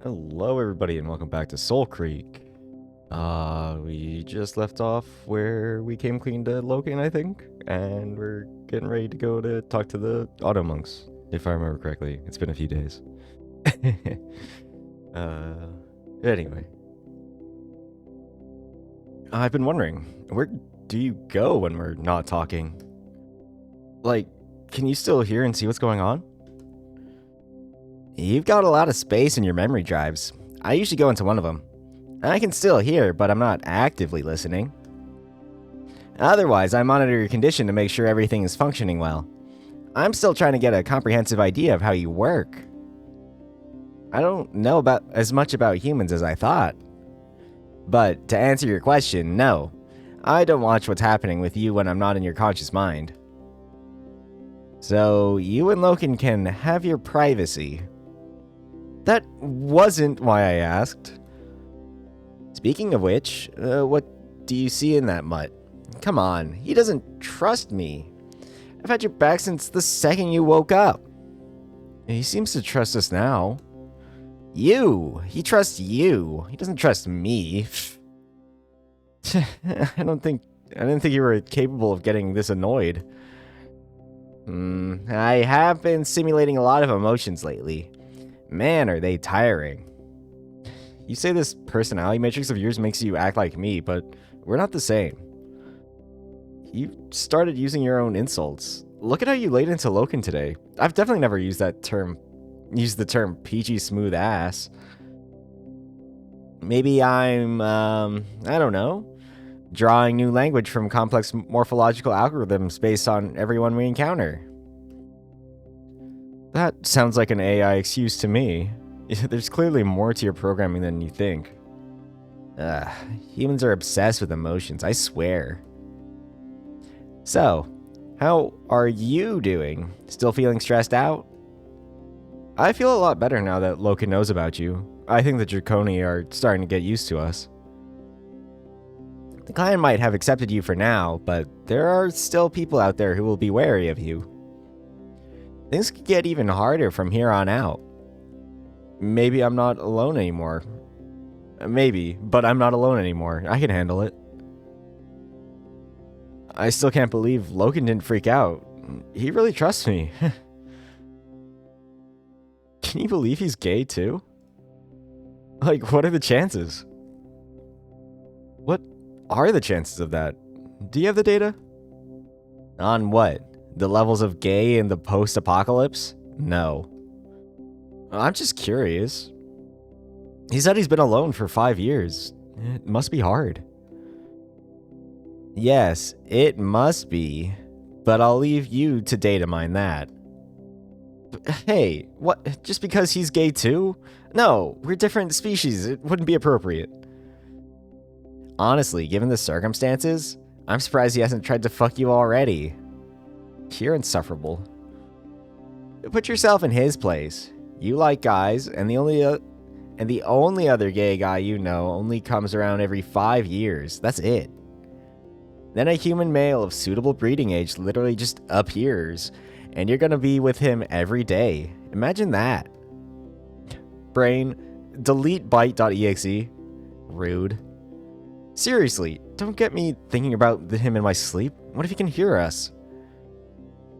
Hello, everybody, and welcome back to Soulcreek. We just left off where we came clean to Logan, I think, and we're getting ready to go to talk to the auto monks, if I remember correctly. It's been a few days. uh, anyway, I've been wondering, where do you go when we're not talking? Like, can you still hear and see what's going on? You've got a lot of space in your memory drives. I usually go into one of them. I can still hear, but I'm not actively listening. Otherwise, I monitor your condition to make sure everything is functioning well. I'm still trying to get a comprehensive idea of how you work. I don't know about as much about humans as I thought. But to answer your question, no. I don't watch what's happening with you when I'm not in your conscious mind. So, you and Loken can have your privacy. That wasn't why I asked. Speaking of which, what do you see in that mutt? Come on, he doesn't trust me. I've had your back since the second you woke up. He seems to trust us now. You! He trusts you. He doesn't trust me. I didn't think you were capable of getting this annoyed. I have been simulating a lot of emotions lately. Man, are they tiring. You say this personality matrix of yours makes you act like me, but we're not the same. You started using your own insults. Look at how you laid into Loken today. I've definitely never used the term peachy smooth ass. Maybe I'm, I don't know, drawing new language from complex morphological algorithms based on everyone we encounter. That sounds like an AI excuse to me. There's clearly more to your programming than you think. Humans are obsessed with emotions, I swear. So, how are you doing? Still feeling stressed out? I feel a lot better now that Loken knows about you. I think the Draconi are starting to get used to us. The clan might have accepted you for now, but there are still people out there who will be wary of you. Things could get even harder from here on out. Maybe I'm not alone anymore. Maybe, but I'm not alone anymore. I can handle it. I still can't believe Loken didn't freak out. He really trusts me. Can you believe he's gay too? Like, what are the chances? What are the chances of that? Do you have the data? On what? The levels of gay in the post-apocalypse? No. I'm just curious. He said he's been alone for 5 years. It must be hard. Yes, it must be. But I'll leave you to data mine that. Hey, what? Just because he's gay too? No, we're different species. It wouldn't be appropriate. Honestly, given the circumstances, I'm surprised he hasn't tried to fuck you already. You're insufferable. Put yourself in his place. You like guys, and the only other gay guy you know only comes around every 5 years. That's it. Then a human male of suitable breeding age literally just appears, and you're gonna be with him every day. Imagine that. Brain, delete byte.exe. Rude. Seriously, don't get me thinking about him in my sleep. What if he can hear us?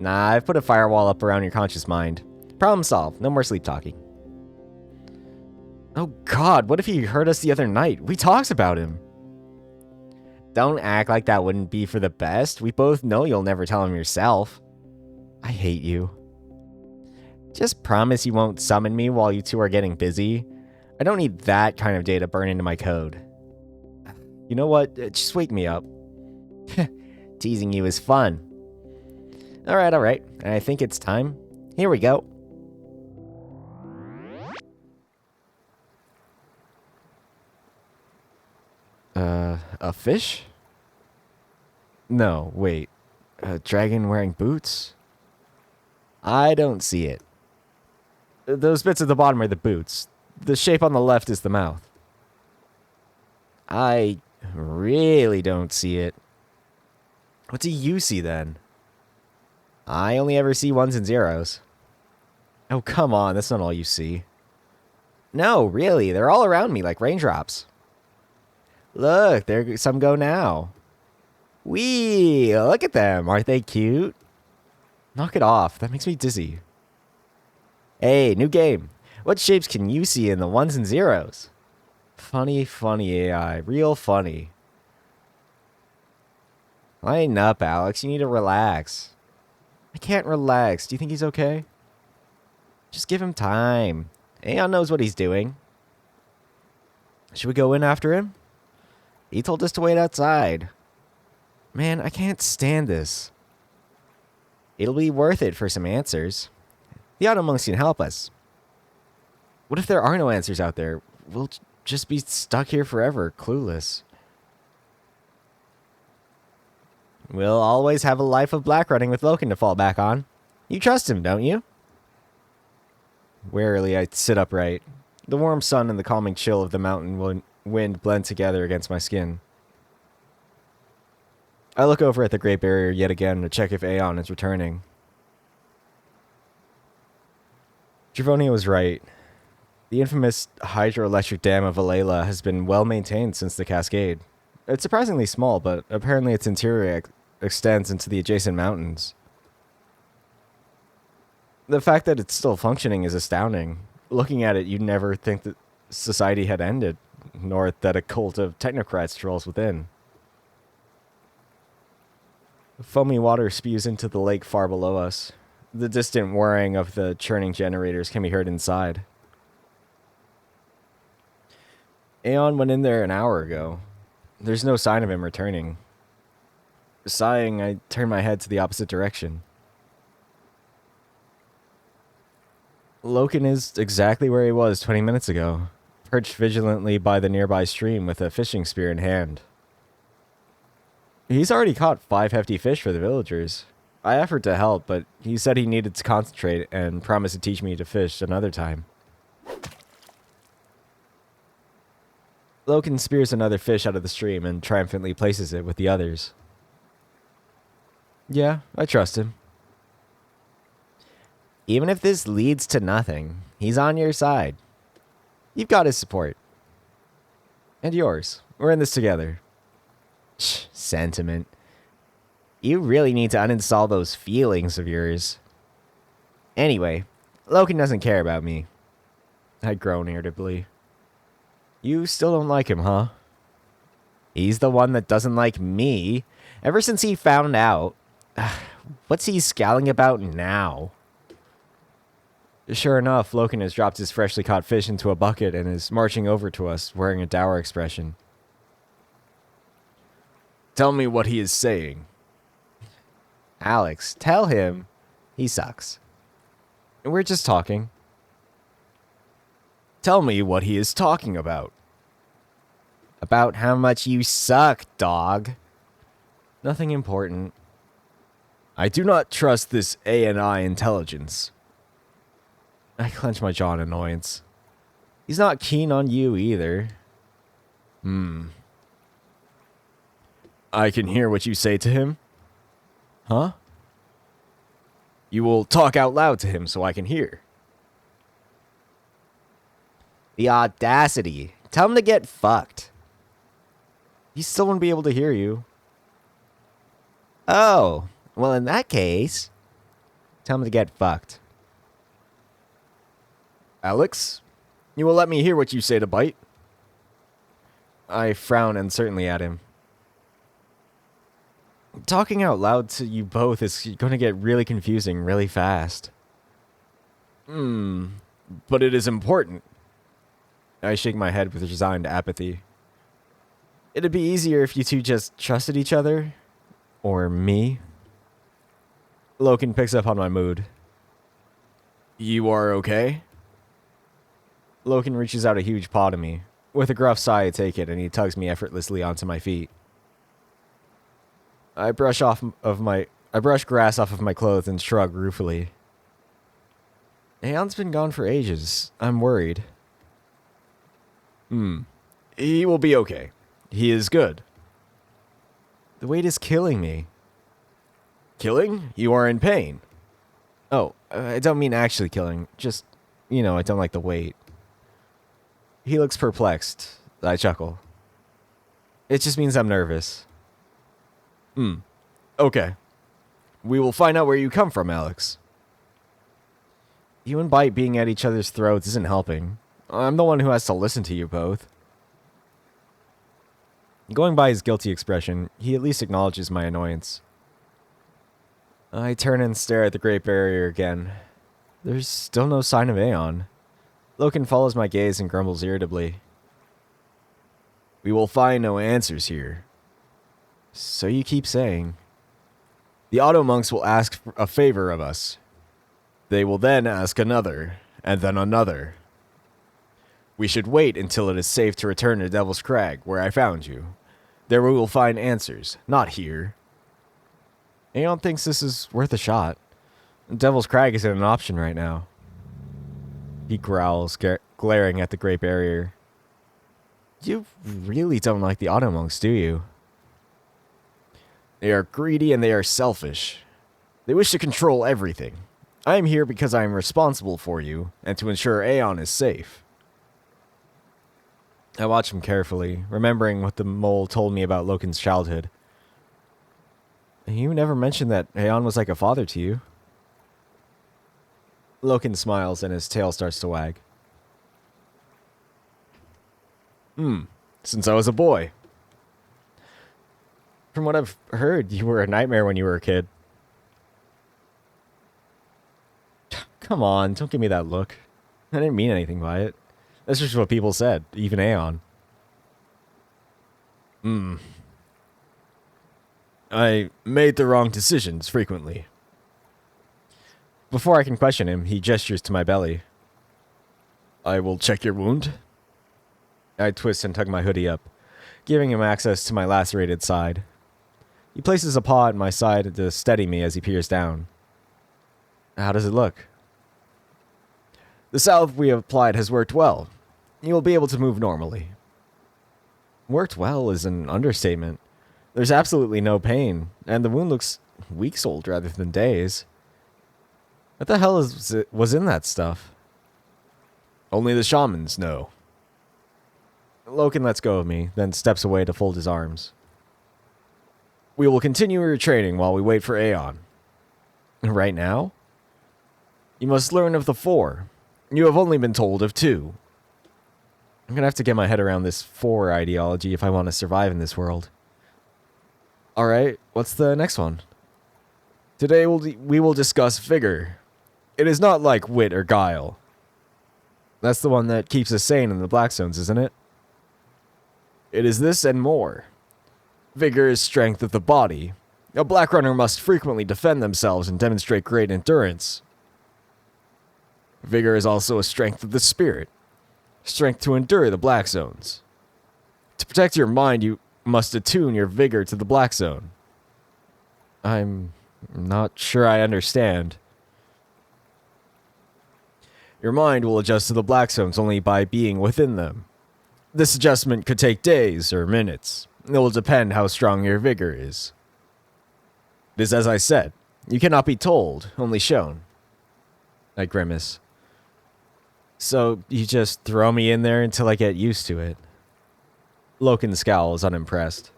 Nah, I've put a firewall up around your conscious mind. Problem solved. No more sleep talking. Oh god, what if he heard us the other night? We talked about him. Don't act like that wouldn't be for the best. We both know you'll never tell him yourself. I hate you. Just promise you won't summon me while you two are getting busy. I don't need that kind of data burned into my code. You know what? Just wake me up. Teasing you is fun. Alright. I think it's time. Here we go. A fish? No, wait. A dragon wearing boots? I don't see it. Those bits at the bottom are the boots. The shape on the left is the mouth. I really don't see it. What do you see then? I only ever see ones and zeros. Oh, come on, that's not all you see. No, really, they're all around me like raindrops. Look, there some go now. Wee, look at them. Aren't they cute? Knock it off. That makes me dizzy. Hey, new game. What shapes can you see in the ones and zeros? Funny, funny AI. Real funny. Lighten up, Alex. You need to relax. I can't relax. Do you think he's okay? Just give him time. Aeon knows what he's doing. Should we go in after him? He told us to wait outside. Man, I can't stand this. It'll be worth it for some answers. The Autumn Monks can help us. What if there are no answers out there? We'll just be stuck here forever, clueless. We'll always have a life of black running with Loken to fall back on. You trust him, don't you? Warily, I sit upright. The warm sun and the calming chill of the mountain wind blend together against my skin. I look over at the Great Barrier yet again to check if Aeon is returning. Dravonia was right. The infamous hydroelectric dam of Alela has been well maintained since the Cascade. It's surprisingly small, but apparently its interior extends into the adjacent mountains. The fact that it's still functioning is astounding. Looking at it, you'd never think that society had ended, nor that a cult of technocrats strolls within. Foamy water spews into the lake far below us. The distant whirring of the churning generators can be heard inside. Aeon went in there an hour ago. There's no sign of him returning. Sighing, I turn my head to the opposite direction. Loken is exactly where he was 20 minutes ago, perched vigilantly by the nearby stream with a fishing spear in hand. He's already caught 5 hefty fish for the villagers. I offered to help, but he said he needed to concentrate and promised to teach me to fish another time. Loken spears another fish out of the stream and triumphantly places it with the others. Yeah, I trust him. Even if this leads to nothing, he's on your side. You've got his support. And yours. We're in this together. Shh, sentiment. You really need to uninstall those feelings of yours. Anyway, Loken doesn't care about me. I groan irritably. You still don't like him, huh? He's the one that doesn't like me. Ever since he found out. What's he scowling about now? Sure enough, Loken has dropped his freshly caught fish into a bucket and is marching over to us, wearing a dour expression. Tell me what he is saying. Alex, tell him he sucks. We're just talking. Tell me what he is talking about. About how much you suck, dog. Nothing important. I do not trust this ANI intelligence. I clench my jaw in annoyance. He's not keen on you either. I can hear what you say to him. Huh? You will talk out loud to him so I can hear. The audacity. Tell him to get fucked. He still won't be able to hear you. Oh, well in that case, tell him to get fucked. Alex, you will let me hear what you say to Bite? I frown uncertainly at him. Talking out loud to you both is going to get really confusing really fast. But it is important. I shake my head with resigned apathy. It'd be easier if you two just trusted each other. Or me. Loken picks up on my mood. You are okay? Loken reaches out a huge paw to me. With a gruff sigh, I take it, and he tugs me effortlessly onto my feet. I brush grass off of my clothes and shrug ruefully. Aeon's been gone for ages. I'm worried. He will be okay. He is good. The weight is killing me. Killing? You are in pain. Oh, I don't mean actually killing. Just, I don't like the weight. He looks perplexed. I chuckle. It just means I'm nervous. Okay. We will find out where you come from, Alex. You and Bite being at each other's throats isn't helping. I'm the one who has to listen to you both. Going by his guilty expression, he at least acknowledges my annoyance. I turn and stare at the Great Barrier again. There's still no sign of Aeon. Loken follows my gaze and grumbles irritably. We will find no answers here. So you keep saying. The Auto Monks will ask a favor of us. They will then ask another, and then another. We should wait until it is safe to return to Devil's Crag, where I found you. There we will find answers, not here. Aeon thinks this is worth a shot. Devil's Crag isn't an option right now. He growls, glaring at the Great Barrier. You really don't like the Auto Monks, do you? They are greedy and they are selfish. They wish to control everything. I am here because I am responsible for you, and to ensure Aeon is safe. I watch him carefully, remembering what the mole told me about Loken's childhood. You never mentioned that Aeon was like a father to you. Loken smiles and his tail starts to wag. Since I was a boy. From what I've heard, you were a nightmare when you were a kid. Come on, don't give me that look. I didn't mean anything by it. That's just what people said, even Aeon. I made the wrong decisions frequently. Before I can question him, he gestures to my belly. I will check your wound. I twist and tug my hoodie up, giving him access to my lacerated side. He places a paw at my side to steady me as he peers down. How does it look? The salve we have applied has worked well. You will be able to move normally. Worked well is an understatement. There's absolutely no pain, and the wound looks weeks old rather than days. What the hell was in that stuff? Only the shamans know. Loken lets go of me, then steps away to fold his arms. We will continue your training while we wait for Aeon. Right now? You must learn of the 4. You have only been told of 2. I'm gonna have to get my head around this 4 ideology if I want to survive in this world. Alright, what's the next one? Today we will discuss vigor. It is not like wit or guile. That's the one that keeps us sane in the Black Zones, isn't it? It is this and more. Vigor is strength of the body. A Black Runner must frequently defend themselves and demonstrate great endurance. Vigor is also a strength of the spirit. Strength to endure the Black Zones. To protect your mind, you must attune your vigor to the Black Zone. I'm not sure I understand. Your mind will adjust to the Black Zones only by being within them. This adjustment could take days or minutes. It will depend how strong your vigor is. It is as I said. You cannot be told, only shown. I grimace. So you just throw me in there until I get used to it. Loken scowls, unimpressed.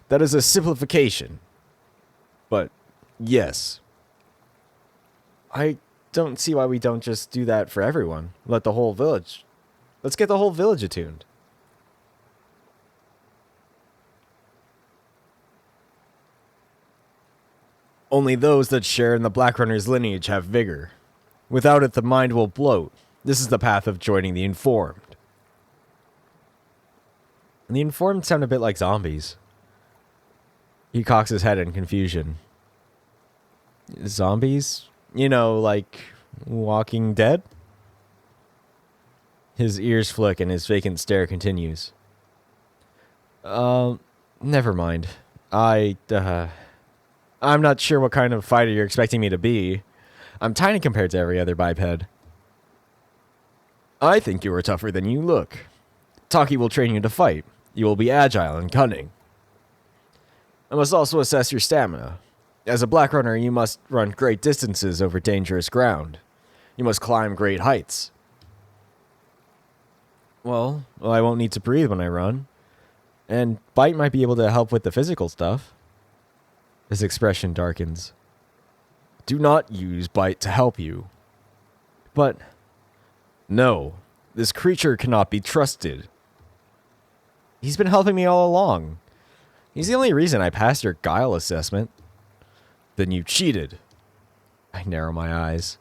That is a simplification. But, yes. I don't see why we don't just do that for everyone. Let's get the whole village attuned. Only those that share in the Black Runner's lineage have vigor. Without it, the mind will bloat. This is the path of joining the informed. And the informed sound a bit like zombies. He cocks his head in confusion. Zombies? You know, like Walking Dead? His ears flick and his vacant stare continues. Never mind. I'm not sure what kind of fighter you're expecting me to be. I'm tiny compared to every other biped. I think you are tougher than you look. Taki will train you to fight. You will be agile and cunning. I must also assess your stamina. As a Black Runner, you must run great distances over dangerous ground. You must climb great heights. Well, I won't need to breathe when I run. And Bite might be able to help with the physical stuff. His expression darkens. Do not use Bite to help you. But, no, this creature cannot be trusted. He's been helping me all along. He's the only reason I passed your guile assessment. Then you cheated. I narrow my eyes.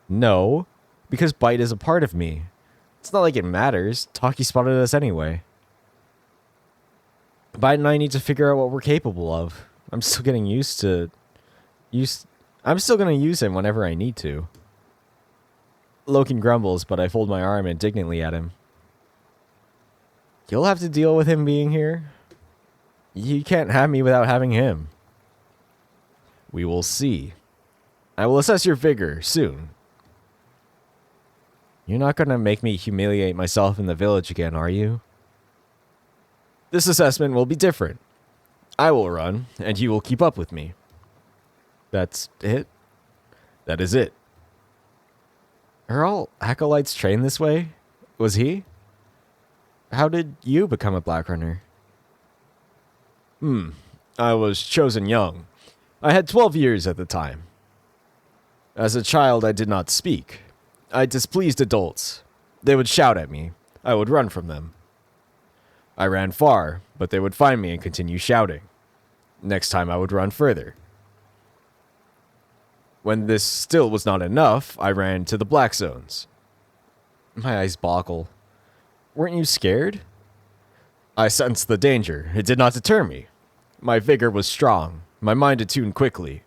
No, because Bite is a part of me. It's not like it matters. Taki spotted us anyway. Bite and I need to figure out what we're capable of. I'm still getting used to... I'm still going to use him whenever I need to. Loken grumbles, but I fold my arm indignantly at him. You'll have to deal with him being here. You can't have me without having him. We will see. I will assess your vigor soon. You're not going to make me humiliate myself in the village again, are you? This assessment will be different. I will run, and you will keep up with me. That's it? That is it. Are all acolytes trained this way? Was he? How did you become a Black Runner? I was chosen young. I had 12 years at the time. As a child, I did not speak. I displeased adults. They would shout at me. I would run from them. I ran far, but they would find me and continue shouting. Next time I would run further. When this still was not enough, I ran to the black zones. My eyes boggle. Weren't you scared? I sensed the danger. It did not deter me. My vigor was strong. My mind attuned quickly.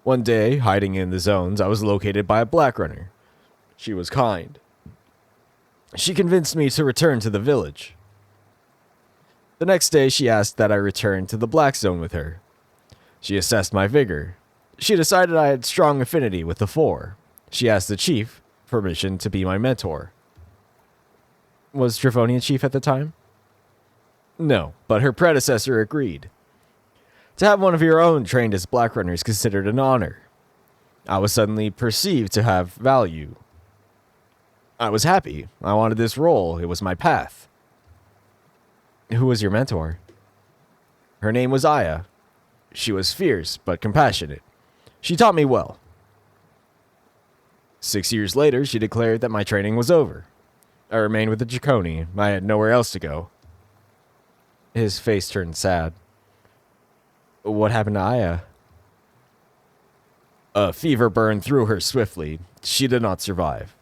One day, hiding in the zones, I was located by a black runner. She was kind. She convinced me to return to the village. The next day, she asked that I return to the black zone with her. She assessed my vigor. She decided I had strong affinity with the four. She asked the chief permission to be my mentor. Was Dravonia chief at the time? No, but her predecessor agreed. To have one of your own trained as black runner is considered an honor. I was suddenly perceived to have value. I was happy. I wanted this role. It was my path. Who was your mentor? Her name was Aya. She was fierce, but compassionate. She taught me well. 6 years later, she declared that my training was over. I remained with the Draconi. I had nowhere else to go. His face turned sad. What happened to Aya? A fever burned through her swiftly. She did not survive.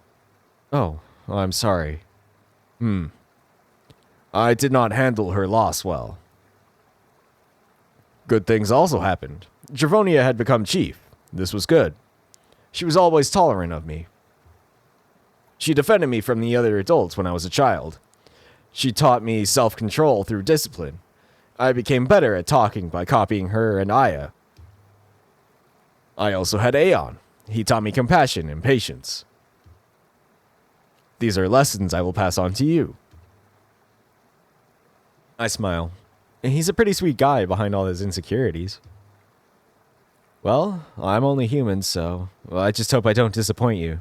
Oh, I'm sorry. I did not handle her loss well. Good things also happened. Dravonia had become chief. This was good. She was always tolerant of me. She defended me from the other adults when I was a child. She taught me self-control through discipline. I became better at talking by copying her and Aya. I also had Aeon. He taught me compassion and patience. These are lessons I will pass on to you. I smile. He's a pretty sweet guy behind all his insecurities. Well, I'm only human, so I just hope I don't disappoint you.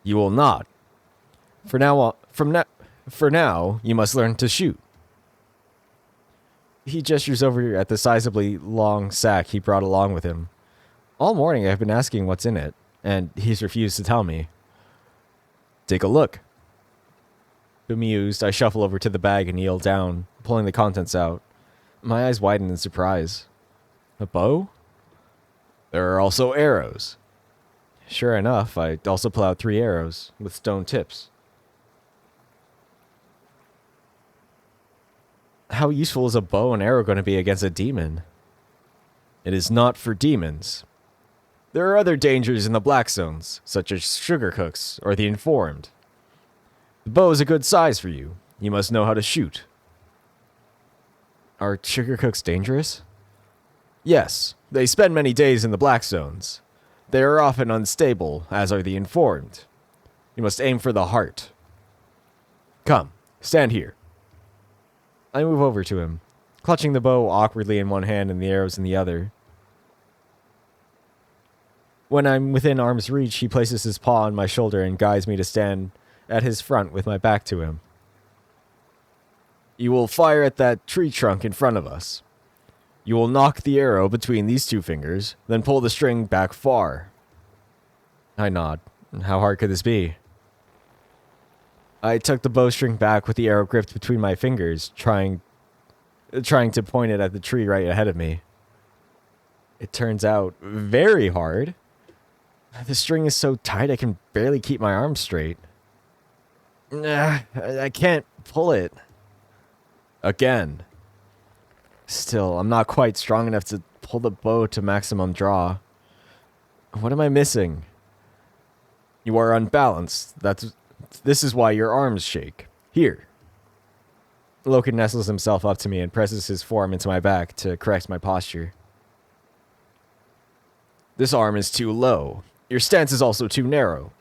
You will not. For now, you must learn to shoot. He gestures over at the sizably long sack he brought along with him. All morning I've been asking what's in it, and he's refused to tell me. Take a look. Bemused, I shuffle over to the bag and kneel down, pulling the contents out. My eyes widen in surprise. A bow? There are also arrows. Sure enough, I also pull out 3 arrows, with stone tips. How useful is a bow and arrow going to be against a demon? It is not for demons. There are other dangers in the black zones, such as sugar cooks or the informed. The bow is a good size for you. You must know how to shoot. Are sugar cooks dangerous? Yes, they spend many days in the black zones. They are often unstable, as are the informed. You must aim for the heart. Come, stand here. I move over to him, clutching the bow awkwardly in one hand and the arrows in the other. When I'm within arm's reach, he places his paw on my shoulder and guides me to stand at his front with my back to him. You will fire at that tree trunk in front of us. You will knock the arrow between these two fingers, then pull the string back far. I nod. How hard could this be? I tuck the bowstring back with the arrow gripped between my fingers, trying to point it at the tree right ahead of me. It turns out very hard. The string is so tight I can barely keep my arms straight. I can't pull it. Again. Still, I'm not quite strong enough to pull the bow to maximum draw. What am I missing? You are unbalanced. This is why your arms shake. Here. Loken nestles himself up to me and presses his forearm into my back to correct my posture. This arm is too low. Your stance is also too narrow.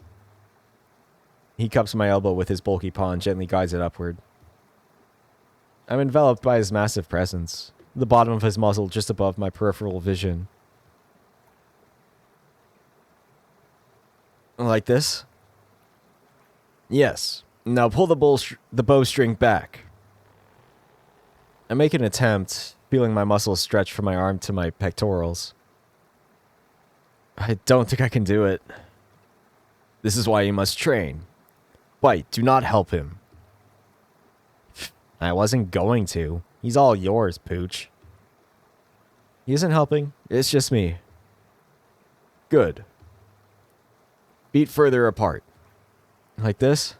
He cups my elbow with his bulky paw and gently guides it upward. I'm enveloped by his massive presence, the bottom of his muzzle just above my peripheral vision. Like this? Yes. Now pull the bowstring back. I make an attempt, feeling my muscles stretch from my arm to my pectorals. I don't think I can do it. This is why you must train. Bite, do not help him. I wasn't going to. He's all yours, Pooch. He isn't helping. It's just me. Good. Beat further apart. Like this?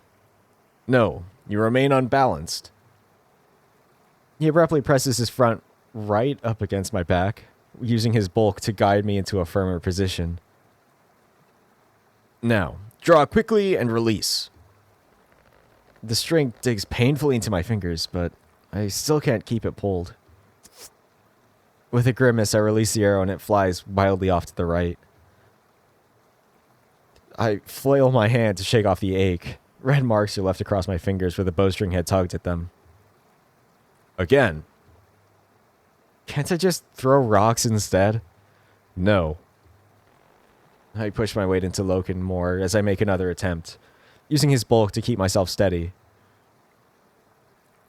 No, you remain unbalanced. He abruptly presses his front right up against my back, using his bulk to guide me into a firmer position. Now, draw quickly and release. The string digs painfully into my fingers, but I still can't keep it pulled. With a grimace, I release the arrow and it flies wildly off to the right. I flail my hand to shake off the ache. Red marks are left across my fingers where the bowstring had tugged at them. Again. Can't I just throw rocks instead? No. I push my weight into Loken more as I make another attempt, using his bulk to keep myself steady.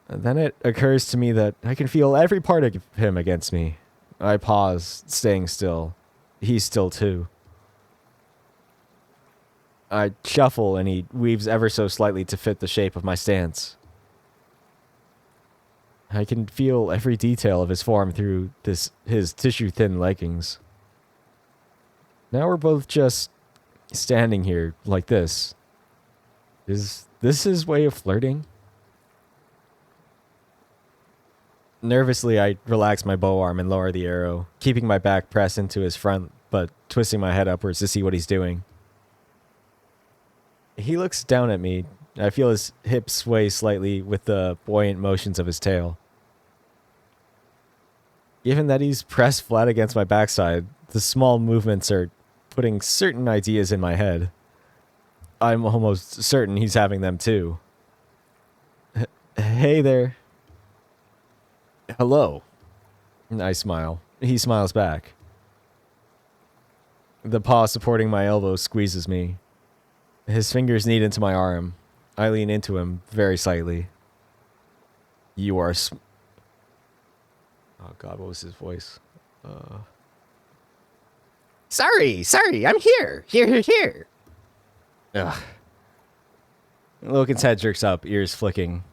Then it occurs to me that I can feel every part of him against me. I pause, staying still. He's still too. I shuffle and he weaves ever so slightly to fit the shape of my stance. I can feel every detail of his form through his tissue-thin leggings. Now we're both just standing here like this. Is this his way of flirting? Nervously, I relax my bow arm and lower the arrow, keeping my back pressed into his front, but twisting my head upwards to see what he's doing. He looks down at me. I feel his hips sway slightly with the buoyant motions of his tail. Given that he's pressed flat against my backside, the small movements are putting certain ideas in my head. I'm almost certain he's having them too. Hey there. Hello. I smile. He smiles back. The paw supporting my elbow squeezes me. His fingers knead into my arm. I lean into him very slightly. You are Oh God, what was his voice? Sorry, I'm here. Here. Ugh. Loken's head jerks up, ears flicking.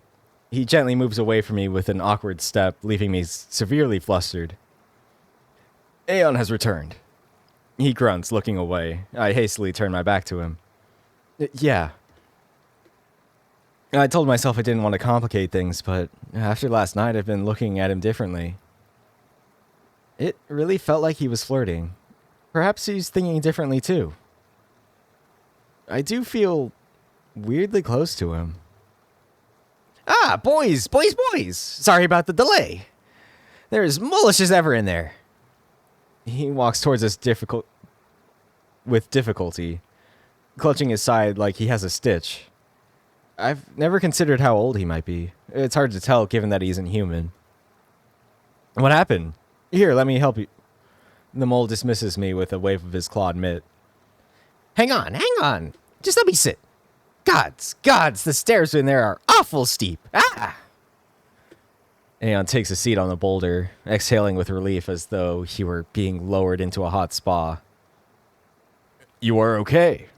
He gently moves away from me with an awkward step, leaving me severely flustered. Aeon has returned. He grunts, looking away. I hastily turn my back to him. Yeah. I told myself I didn't want to complicate things, but after last night I've been looking at him differently. It really felt like he was flirting. Perhaps he's thinking differently too. I do feel weirdly close to him. Ah, boys! Sorry about the delay. They're as mullish as ever in there. He walks towards us with difficulty, clutching his side like he has a stitch. I've never considered how old he might be. It's hard to tell given that he isn't human. What happened? Here, let me help you. The mole dismisses me with a wave of his clawed mitt. Hang on. Just let me sit. Gods, the stairs in there are awful steep. Ah! Aeon takes a seat on the boulder, exhaling with relief as though he were being lowered into a hot spa. You are okay.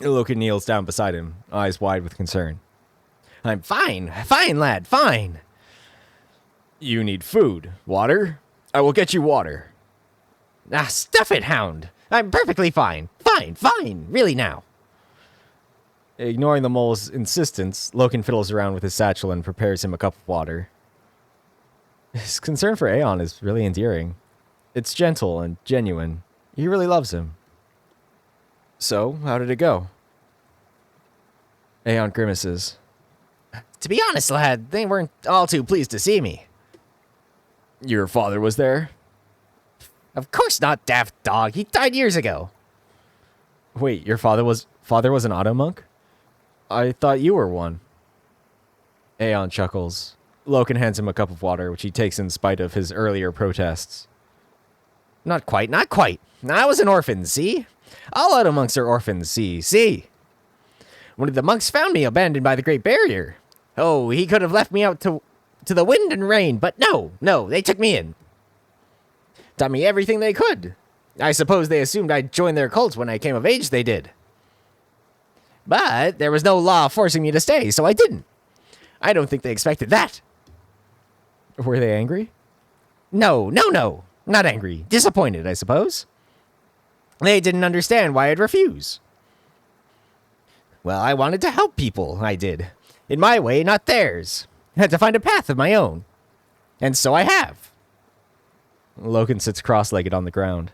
Loken kneels down beside him, eyes wide with concern. I'm fine, lad, fine. You need food. Water? I will get you water. Ah, stuff it, hound. I'm perfectly fine. Fine, really now. Ignoring the mole's insistence, Loken fiddles around with his satchel and prepares him a cup of water. His concern for Aeon is really endearing. It's gentle and genuine. He really loves him. So, how did it go? Aeon grimaces. To be honest, lad, they weren't all too pleased to see me. Your father was there? Of course not, daft dog. He died years ago. Wait, your father was an auto monk? I thought you were one. Aeon chuckles. Loken hands him a cup of water, which he takes in spite of his earlier protests. Not quite. I was an orphan, see? All auto monks are orphans, see? One of the monks found me abandoned by the Great Barrier. Oh, he could have left me out to the wind and rain, but no, they took me in. Taught me everything they could. I suppose they assumed I'd join their cult when I came of age, they did. But there was no law forcing me to stay, so I didn't. I don't think they expected that. Were they angry? No. Not angry. Disappointed, I suppose. They didn't understand why I'd refuse. Well, I wanted to help people, I did. In my way, not theirs. I had to find a path of my own. And so I have. Loken sits cross-legged on the ground.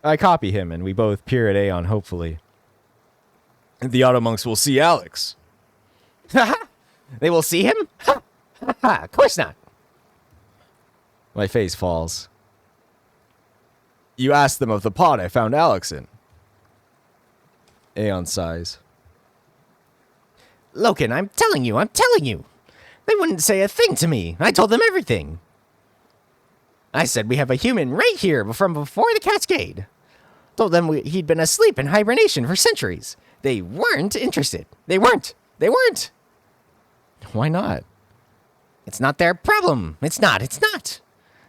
I copy him, and we both peer at Aeon hopefully. The auto monks will see Alex. They will see him? Of course not. My face falls. You asked them of the pod I found Alex in. Aeon sighs. Loken, I'm telling you. They wouldn't say a thing to me. I told them everything. I said we have a human right here from before the cascade. Told them he'd been asleep in hibernation for centuries. They weren't interested. They weren't. Why not? It's not their problem. It's not.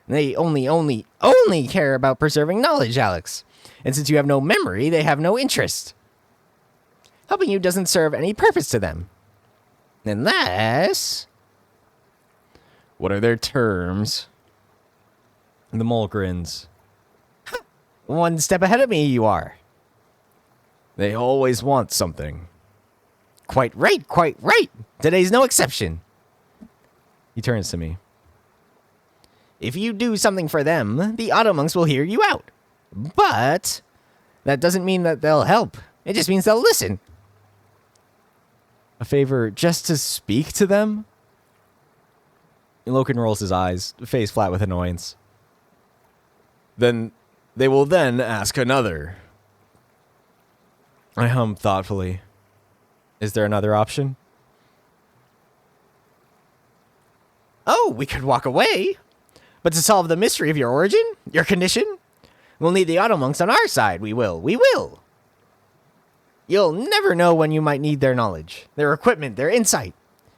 They only care about preserving knowledge, Alex. And since you have no memory, they have no interest. Helping you doesn't serve any purpose to them. Unless... What are their terms? The mole grins. One step ahead of me, you are. They always want something. Quite right. Today's no exception. He turns to me. If you do something for them, the auto monks will hear you out. But that doesn't mean that they'll help. It just means they'll listen. A favor just to speak to them? Loken rolls his eyes, face flat with annoyance. Then they will then ask another. I hum thoughtfully. Is there another option? Oh, we could walk away. But to solve the mystery of your origin, your condition, we'll need the auto monks on our side. We will. You'll never know when you might need their knowledge, their equipment, their insight.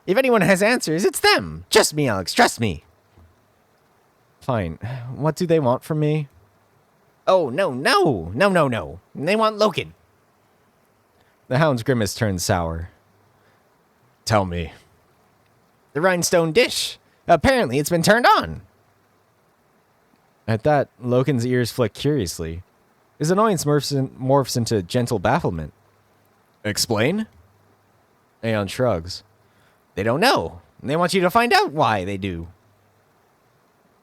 If anyone has answers, it's them. Trust me, Alex, trust me. Fine. What do they want from me? Oh, no. They want Loken. The hound's grimace turns sour. Tell me. The rhinestone dish. Apparently it's been turned on. At that, Loken's ears flick curiously. His annoyance morphs into gentle bafflement. Explain? Aeon shrugs. They don't know. They want you to find out why they do.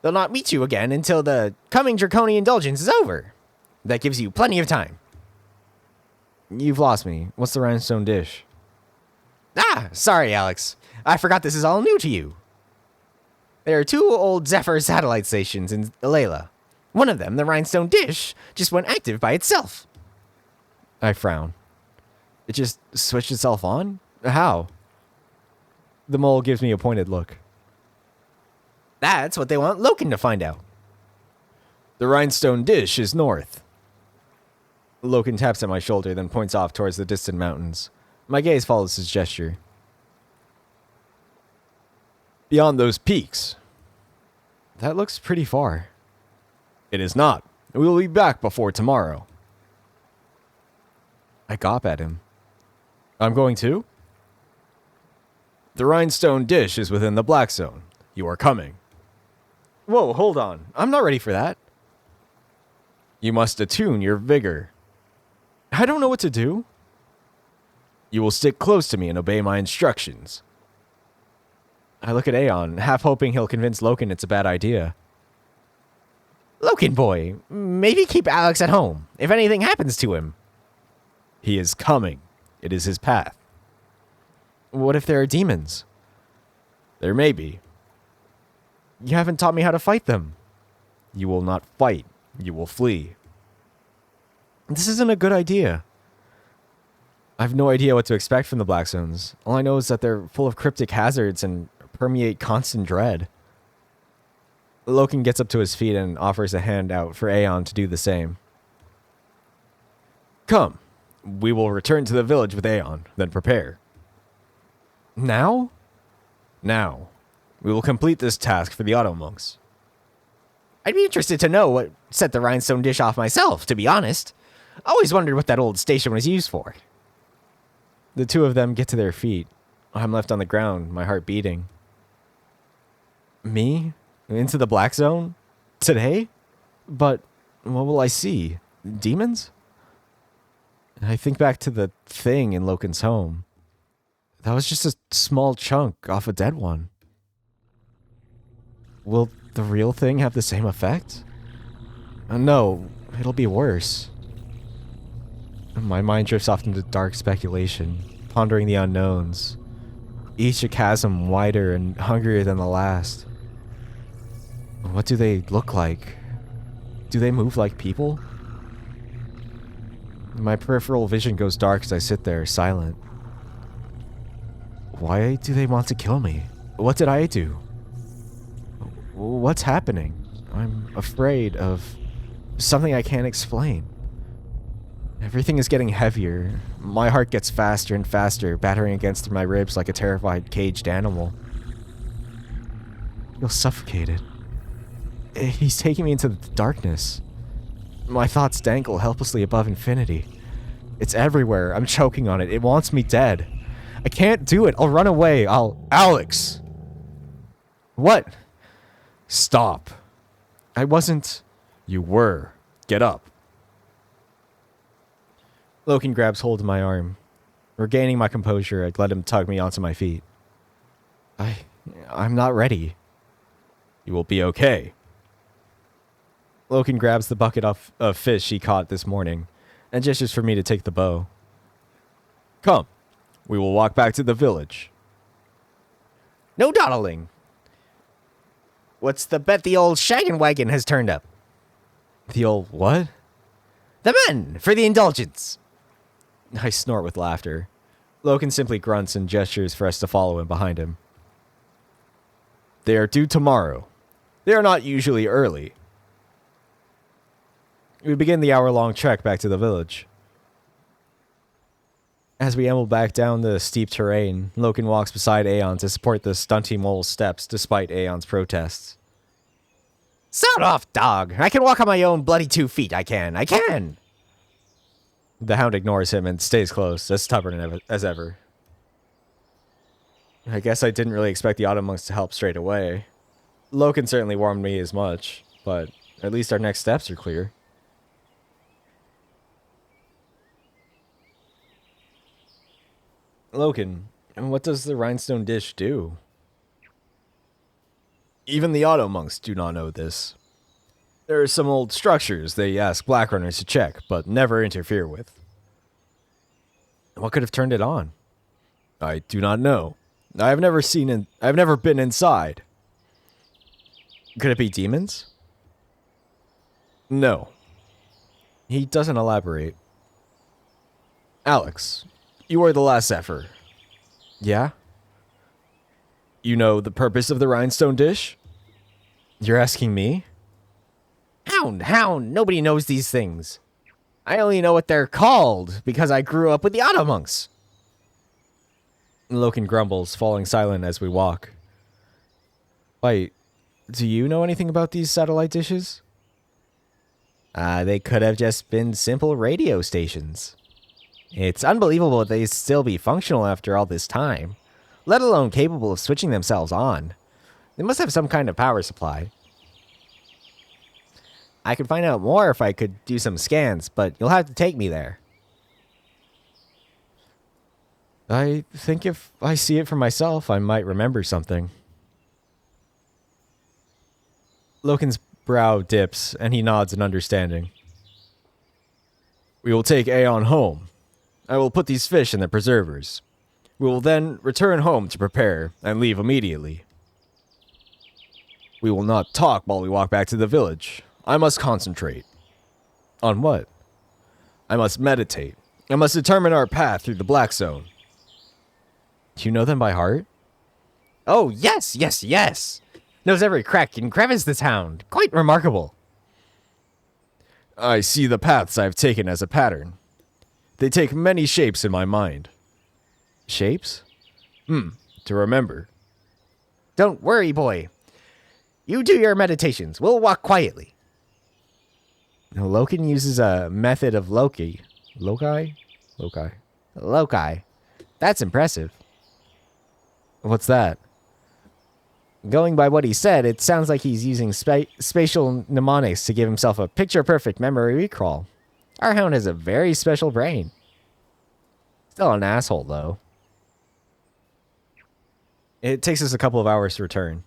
They'll not meet you again until the coming draconian indulgence is over. That gives you plenty of time. You've lost me. What's the rhinestone dish? Sorry, Alex. I forgot this is all new to you. There are 2 old Zephyr satellite stations in Alayla. One of them, the rhinestone dish, just went active by itself. I frown. It just switched itself on? How? The mole gives me a pointed look. That's what they want Loken to find out. The rhinestone dish is north. Loken taps at my shoulder, then points off towards the distant mountains. My gaze follows his gesture. Beyond those peaks. That looks pretty far. It is not. We will be back before tomorrow. I gawp at him. I'm going too? The rhinestone dish is within the black zone. You are coming. Whoa, hold on. I'm not ready for that. You must attune your vigor. I don't know what to do. You will stick close to me and obey my instructions. I look at Aeon, half hoping he'll convince Loken it's a bad idea. Loken boy, maybe keep Alex at home, if anything happens to him. He is coming. It is his path. What if there are demons? There may be. You haven't taught me how to fight them. You will not fight. You will flee. This isn't a good idea. I have no idea what to expect from the Black Zones. All I know is that they're full of cryptic hazards and permeate constant dread. Loken gets up to his feet and offers a hand out for Aeon to do the same. Come. We will return to the village with Aeon, then prepare. Now? Now. We will complete this task for the Auto Monks. I'd be interested to know what set the rhinestone dish off myself, to be honest. I always wondered what that old station was used for. The two of them get to their feet. I'm left on the ground, my heart beating. Me? Into the Black Zone? Today? But what will I see? Demons? I think back to the thing in Loken's home. That was just a small chunk off a dead one. Will the real thing have the same effect? No, it'll be worse. My mind drifts off into dark speculation, pondering the unknowns. Each a chasm wider and hungrier than the last. What do they look like? Do they move like people? My peripheral vision goes dark as I sit there, silent. Why do they want to kill me? What did I do? What's happening? I'm afraid of something I can't explain. Everything is getting heavier. My heart gets faster and faster, battering against my ribs like a terrified caged animal. I feel suffocated. He's taking me into the darkness. My thoughts dangle helplessly above infinity. It's everywhere. I'm choking on it. It wants me dead. I can't do it. I'll run away. Alex! What? Stop. I wasn't... You were. Get up. Loken grabs hold of my arm. Regaining my composure, I let him tug me onto my feet. I'm not ready. You will be okay. Loken grabs the bucket of fish he caught this morning and gestures for me to take the bow. Come. We will walk back to the village. No dawdling. What's the bet the old shaggin' wagon has turned up? The old what? The men, for the indulgence. I snort with laughter. Loken simply grunts and gestures for us to follow him behind him. They are due tomorrow. They are not usually early. We begin the hour-long trek back to the village. As we amble back down the steep terrain, Loken walks beside Aeon to support the stunty mole's steps despite Aeon's protests. Sound off, dog! I can walk on my own bloody 2 feet, I can! The hound ignores him and stays close, as stubborn as ever. I guess I didn't really expect the Auto Monks to help straight away. Loken certainly warned me as much, but at least our next steps are clear. Loken, what does the rhinestone dish do? Even the Auto Monks do not know this. There are some old structures they ask black runners to check, but never interfere with. What could have turned it on? I do not know. I've never been inside. Could it be demons? No. He doesn't elaborate. Alex, you are the last Zephyr. Yeah? You know the purpose of the rhinestone dish? You're asking me? Hound, nobody knows these things. I only know what they're called because I grew up with the Auto Monks. Loken grumbles, falling silent as we walk. Wait, do you know anything about these satellite dishes? They could have just been simple radio stations. It's unbelievable they'd still be functional after all this time, let alone capable of switching themselves on. They must have some kind of power supply. I could find out more if I could do some scans, but you'll have to take me there. I think if I see it for myself, I might remember something. Loken's brow dips, and he nods in understanding. We will take Aeon home. I will put these fish in the preservers. We will then return home to prepare and leave immediately. We will not talk while we walk back to the village. I must concentrate. On what? I must meditate. I must determine our path through the Black Zone. Do you know them by heart? Oh, yes. Knows every crack and crevice this hound. Quite remarkable. I see the paths I have taken as a pattern. They take many shapes in my mind. Shapes? To remember. Don't worry, boy. You do your meditations. We'll walk quietly. Loken uses a method of Loki. Loci? That's impressive. What's that? Going by what he said, it sounds like he's using spatial mnemonics to give himself a picture-perfect memory recall. Our hound has a very special brain. Still an asshole, though. It takes us a couple of hours to return.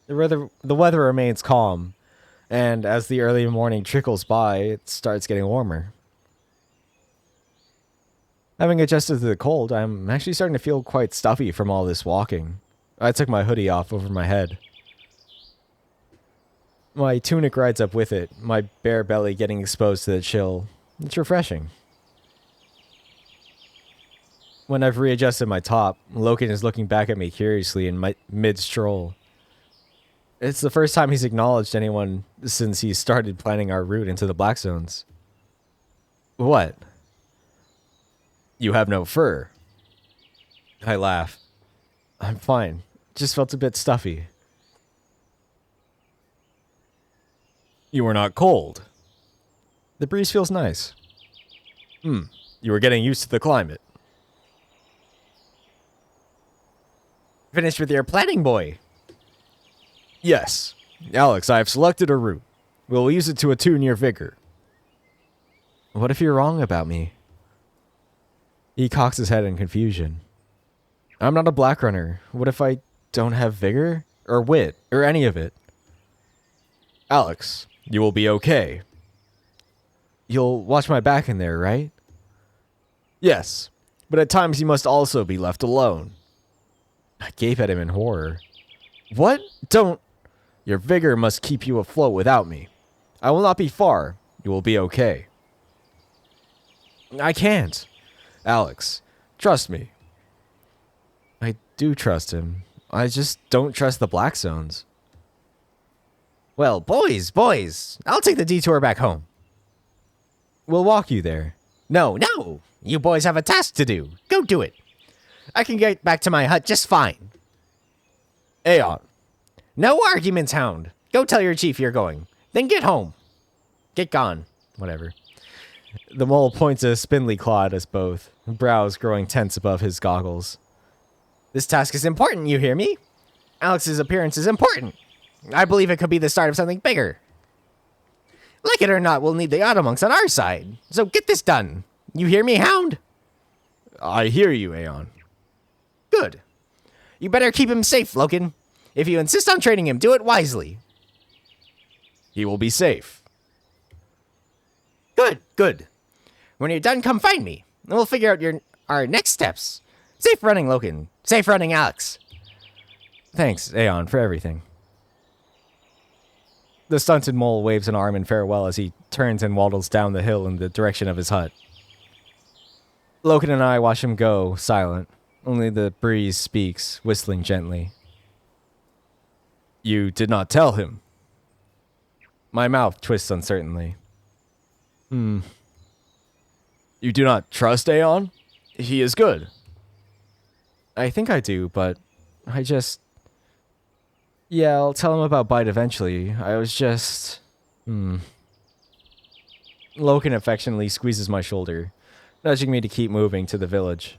The weather remains calm, and as the early morning trickles by, it starts getting warmer. Having adjusted to the cold, I'm actually starting to feel quite stuffy from all this walking. I took my hoodie off over my head. My tunic rides up with it, my bare belly getting exposed to the chill. It's refreshing. When I've readjusted my top, Loken is looking back at me curiously in mid-stroll. It's the first time he's acknowledged anyone since he started planning our route into the Black Zones. What? You have no fur. I laugh. I'm fine. Just felt a bit stuffy. You are not cold. The breeze feels nice. You are getting used to the climate. Finished with your planning, boy? Yes. Alex, I have selected a route. We'll use it to attune your vigor. What if you're wrong about me? He cocks his head in confusion. I'm not a black runner. What if I don't have vigor? Or wit? Or any of it? Alex, you will be okay. You'll watch my back in there, right? Yes, but at times you must also be left alone. I gape at him in horror. What? Don't... Your vigor must keep you afloat without me. I will not be far. You will be okay. I can't. Alex, trust me. I do trust him. I just don't trust the Black Zones. Well, boys, I'll take the detour back home. We'll walk you there. No, you boys have a task to do. Go do it. I can get back to my hut just fine. Aeon. No arguments, hound. Go tell your chief you're going. Then get home. Get gone. Whatever. The mole points a spindly claw at us both, brows growing tense above his goggles. This task is important, you hear me? Alex's appearance is important. I believe it could be the start of something bigger. Like it or not, we'll need the Automonks on our side. So get this done. You hear me, hound? I hear you, Aeon. Good. You better keep him safe, Loken. If you insist on training him, do it wisely. He will be safe. Good. When you're done, come find me, and we'll figure out our next steps. Safe running, Loken. Safe running, Alex. Thanks, Aeon, for everything. The stunted mole waves an arm in farewell as he turns and waddles down the hill in the direction of his hut. Loken and I watch him go, silent. Only the breeze speaks, whistling gently. You did not tell him. My mouth twists uncertainly. You do not trust Aeon? He is good. I think I do, but I just... Yeah, I'll tell him about Bite eventually. I was just... Loken affectionately squeezes my shoulder, nudging me to keep moving to the village.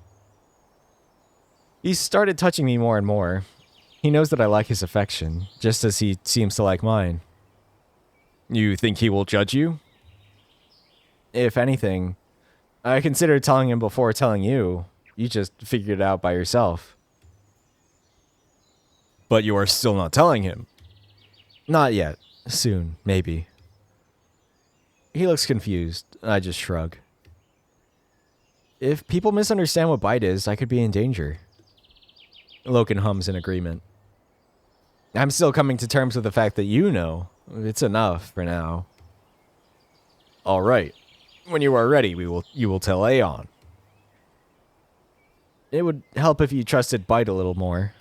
He's started touching me more and more. He knows that I like his affection, just as he seems to like mine. You think he will judge you? If anything, I considered telling him before telling you. You just figured it out by yourself. But you are still not telling him. Not yet. Soon, maybe. He looks confused. I just shrug. If people misunderstand what Bite is, I could be in danger. Loken hums in agreement. I'm still coming to terms with the fact that you know. It's enough for now. All right. When you are ready, you will tell Aeon. It would help if you trusted Bite a little more.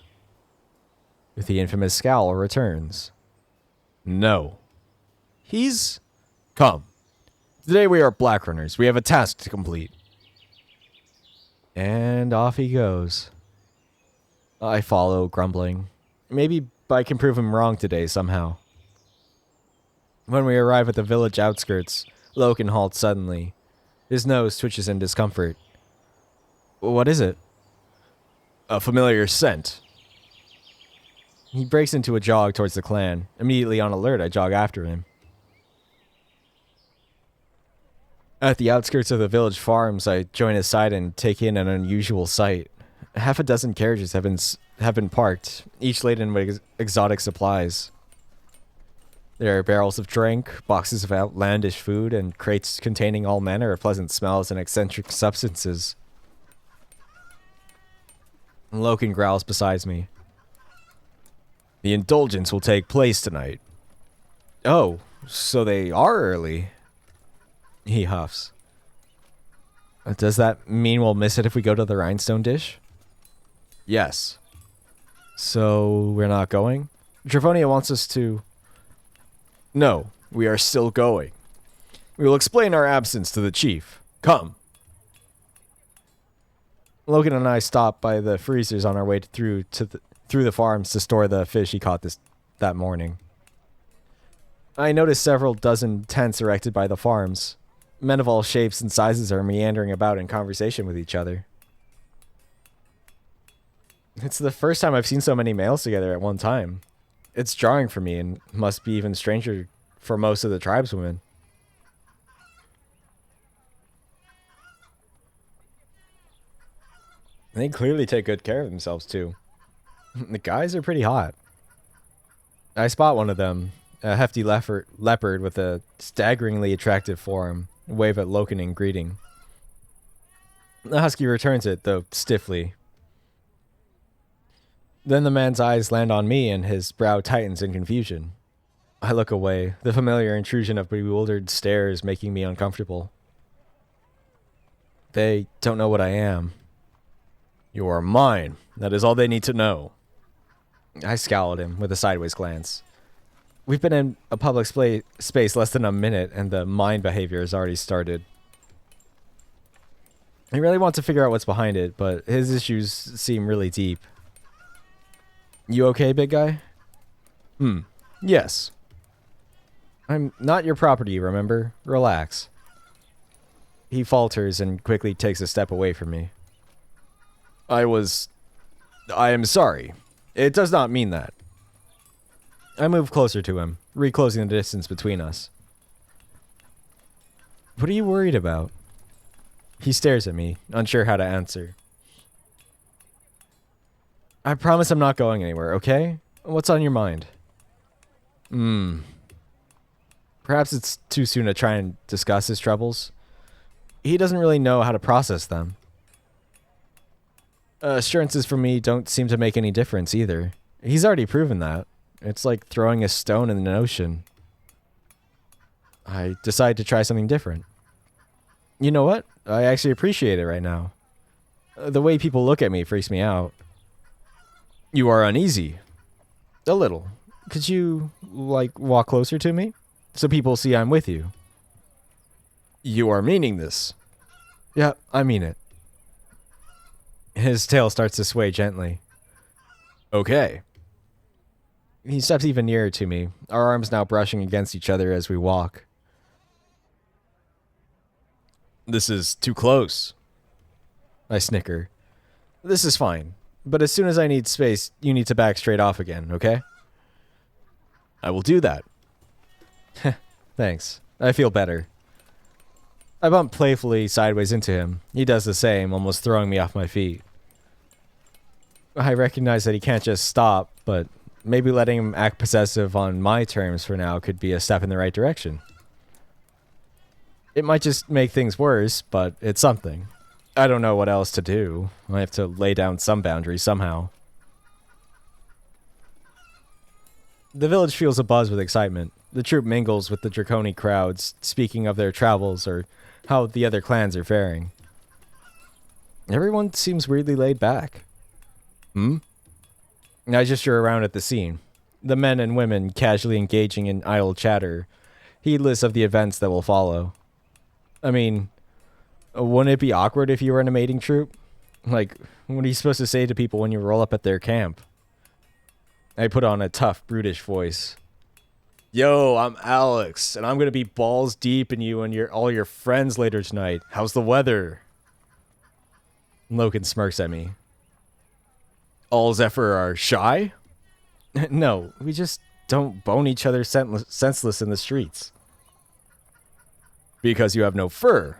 If the infamous scowl returns. No. He's... Come. Today we are Black Runners. We have a task to complete. And off he goes. I follow, grumbling. Maybe I can prove him wrong today somehow. When we arrive at the village outskirts, Loken halts suddenly. His nose twitches in discomfort. What is it? A familiar scent. He breaks into a jog towards the clan. Immediately on alert, I jog after him. At the outskirts of the village farms, I join his side and take in an unusual sight. Half a dozen carriages have been parked, each laden with exotic supplies. There are barrels of drink, boxes of outlandish food, and crates containing all manner of pleasant smells and eccentric substances. Loken growls beside me. The indulgence will take place tonight. Oh, so they are early. He huffs. Does that mean we'll miss it if we go to the rhinestone dish? Yes. So, we're not going? Dravonia wants us to... No, we are still going. We will explain our absence to the chief. Come. Loken and I stop by the freezers on our way through the farms to store the fish he caught that morning. I notice several dozen tents erected by the farms. Men of all shapes and sizes are meandering about in conversation with each other. It's the first time I've seen so many males together at one time. It's jarring for me and must be even stranger for most of the tribeswomen. They clearly take good care of themselves too. The guys are pretty hot. I spot one of them, a hefty leopard with a staggeringly attractive form, wave at Loken in greeting. The husky returns it, though stiffly. Then the man's eyes land on me and his brow tightens in confusion. I look away, the familiar intrusion of bewildered stares making me uncomfortable. They don't know what I am. You are mine. That is all they need to know. I scowl at him with a sideways glance. We've been in a public space less than a minute and the mine behavior has already started. I really want to figure out what's behind it, but his issues seem really deep. You okay, big guy? Yes. I'm not your property, remember? Relax. He falters and quickly takes a step away from me. I am sorry. It does not mean that. I move closer to him, reclosing the distance between us. What are you worried about? He stares at me, unsure how to answer. I promise I'm not going anywhere, okay? What's on your mind? Perhaps it's too soon to try and discuss his troubles. He doesn't really know how to process them. Assurances from me don't seem to make any difference either. He's already proven that. It's like throwing a stone in an ocean. I decide to try something different. You know what? I actually appreciate it right now. The way people look at me freaks me out. You are uneasy. A little. Could you, walk closer to me? So people see I'm with you. You are meaning this? Yeah, I mean it. His tail starts to sway gently. Okay. He steps even nearer to me, our arms now brushing against each other as we walk. This is too close. I snicker. This is fine, but as soon as I need space, you need to back straight off again, okay? I will do that. Thanks. I feel better. I bump playfully sideways into him. He does the same, almost throwing me off my feet. I recognize that he can't just stop, but maybe letting him act possessive on my terms for now could be a step in the right direction. It might just make things worse, but it's something. I don't know what else to do. I have to lay down some boundaries somehow. The village feels abuzz with excitement. The troop mingles with the Draconi crowds, speaking of their travels or how the other clans are faring. Everyone seems weirdly laid back. I gesture around at the scene. The men and women casually engaging in idle chatter, heedless of the events that will follow. I mean, wouldn't it be awkward if you were in a mating troop? Like, what are you supposed to say to people when you roll up at their camp? I put on a tough, brutish voice. Yo, I'm Alex, and I'm gonna be balls deep in you and all your friends later tonight. How's the weather? Loken smirks at me. All Zephyr are shy? No, we just don't bone each other senseless in the streets. Because you have no fur.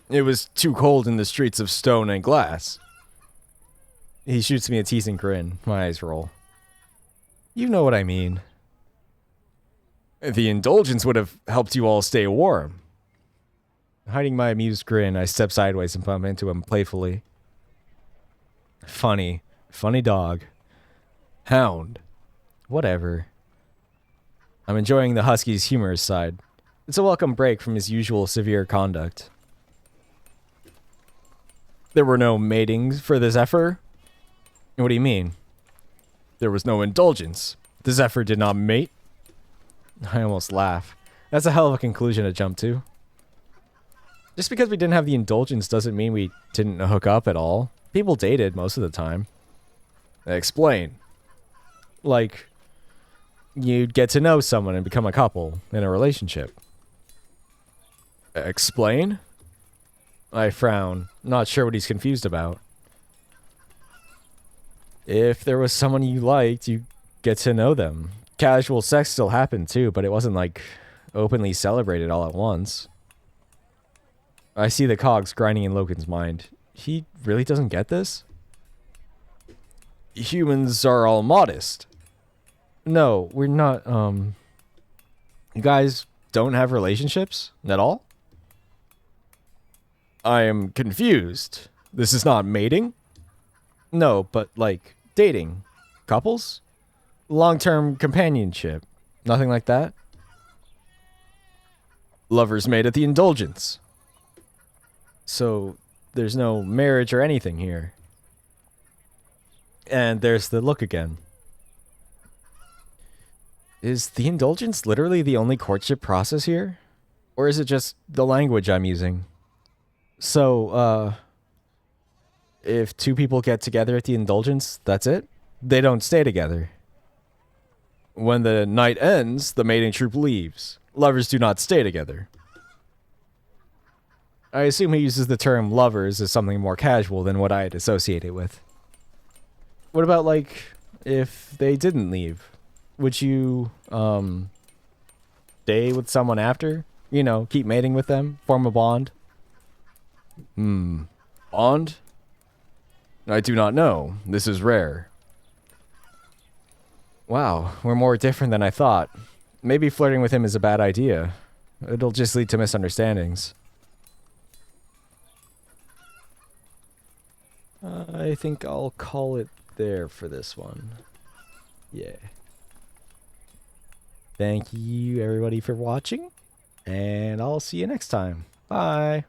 It was too cold in the streets of stone and glass. He shoots me a teasing grin. My eyes roll. You know what I mean. The indulgence would have helped you all stay warm. Hiding my amused grin, I step sideways and bump into him playfully. Funny. Funny dog. Hound. Whatever. I'm enjoying the husky's humorous side. It's a welcome break from his usual severe conduct. There were no matings for the Zephyr? What do you mean? There was no indulgence. The Zephyr did not mate? I almost laugh. That's a hell of a conclusion to jump to. Just because we didn't have the indulgence doesn't mean we didn't hook up at all. People dated most of the time. Explain. Like, you'd get to know someone and become a couple in a relationship. Explain? I frown, not sure what he's confused about. If there was someone you liked, you get to know them. Casual sex still happened too, but it wasn't like openly celebrated all at once. I see the cogs grinding in Logan's mind. He really doesn't get this? Humans are all modest. No, we're not, You guys don't have relationships at all? I am confused. This is not mating? No, but like dating. Couples? Long-term companionship. Nothing like that? Lovers made at the indulgence. So there's no marriage or anything here. And there's the look again. Is the indulgence literally the only courtship process here? Or is it just the language I'm using? So, if two people get together at the indulgence, that's it? They don't stay together. When the night ends, the mating troop leaves. Lovers do not stay together. I assume he uses the term lovers as something more casual than what I had associated with. What about, like, if they didn't leave? Would you, stay with someone after? You know, keep mating with them? Form a bond? Bond? I do not know. This is rare. Wow, we're more different than I thought. Maybe flirting with him is a bad idea. It'll just lead to misunderstandings. I think I'll call it there for this one. Yeah. Thank you, everybody, for watching. And I'll see you next time. Bye.